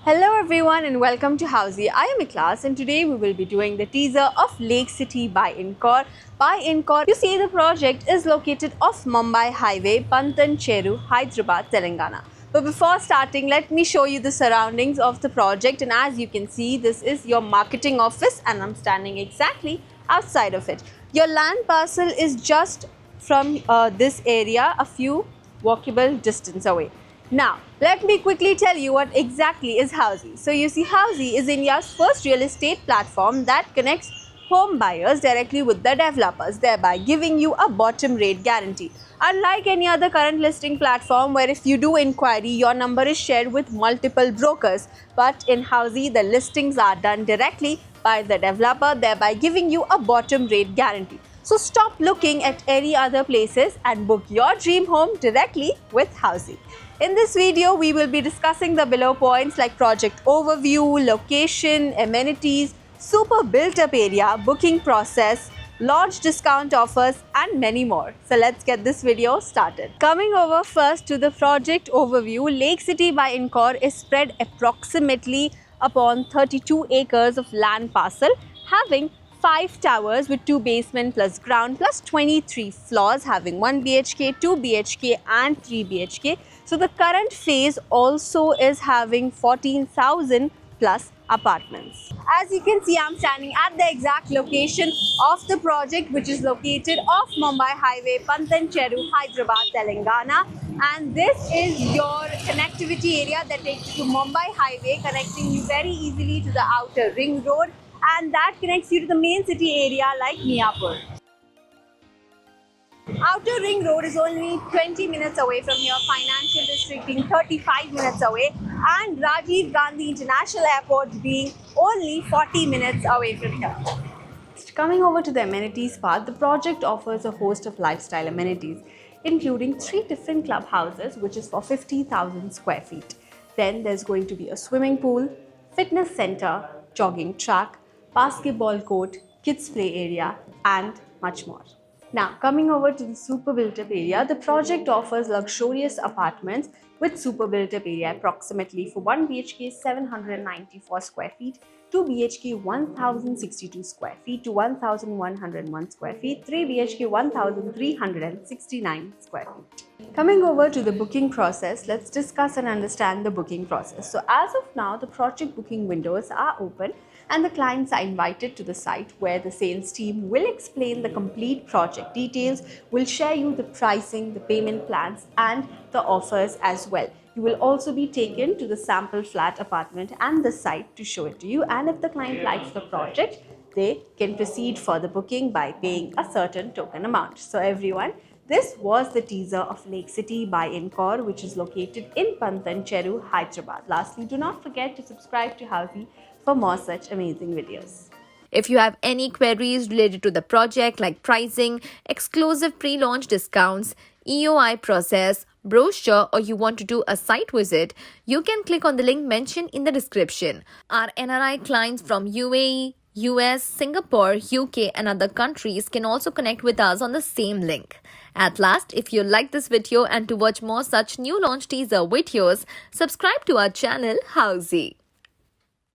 Hello everyone and welcome to Housey. I am Ikhlas and today we will be doing the teaser of Lake City by Encore. By Encore, you see the project is located off Mumbai Highway, Pantan Cheru, Hyderabad, Telangana. But before starting, let me show you the surroundings of the project, and as you can see, this is your marketing office and I'm standing exactly outside of it. Your land parcel is just from this area, a few walkable distance away. Now, let me quickly tell you what exactly is Housey. So you see, Housey is India's first real estate platform that connects home buyers directly with the developers, thereby giving you a bottom rate guarantee. Unlike any other current listing platform where if you do inquiry, your number is shared with multiple brokers, but in Housey, the listings are done directly by the developer, thereby giving you a bottom rate guarantee. So stop looking at any other places and book your dream home directly with Housey. In this video, we will be discussing the below points like project overview, location, amenities, super built-up area, booking process, launch discount offers and many more. So let's get this video started. Coming over first to the project overview, Lake City by Encore is spread approximately upon 32 acres of land parcel, having 5 towers with 2 basement plus ground plus 23 floors, having 1 BHK, 2 BHK and 3 BHK. So the current phase also is having 14,000 plus apartments. As you can see, I'm standing at the exact location of the project, which is located off Mumbai Highway, Pantan Cheru, Hyderabad, Telangana. And this is your connectivity area that takes you to Mumbai Highway, connecting you very easily to the outer ring road, and that connects you to the main city area like Miapur. Outer Ring Road is only 20 minutes away from here, Financial District being 35 minutes away, and Rajiv Gandhi International Airport being only 40 minutes away from here. Coming over to the amenities part, the project offers a host of lifestyle amenities, including 3 different clubhouses, which is for 50,000 square feet. Then there's going to be a swimming pool, fitness center, jogging track, basketball court, kids play area, and much more. Now, coming over to the super built-up area, the project offers luxurious apartments with super built-up area approximately for 1 BHK 794 square feet, 2 BHK 1062 square feet to 1101 square feet, 3 BHK 1369 square feet. Coming over to the booking process, let's discuss and understand the booking process. So as of now, the project booking windows are open and the clients are invited to the site where the sales team will explain the complete project details, will share you the pricing, the payment plans and the offers as well. You will also be taken to the sample flat apartment and the site to show it to you, and if the client likes the project, they can proceed for the booking by paying a certain token amount. So everyone, this was the teaser of Lake City by Encore, which is located in Pantan Cheru, Hyderabad. Lastly, do not forget to subscribe to Housey for more such amazing videos. If you have any queries related to the project like pricing, exclusive pre-launch discounts, EOI process, brochure, or you want to do a site visit, you can click on the link mentioned in the description. Our NRI clients from UAE, US, Singapore, UK and other countries can also connect with us on the same link. At last, if you like this video and to watch more such new launch teaser videos, subscribe to our channel Housey.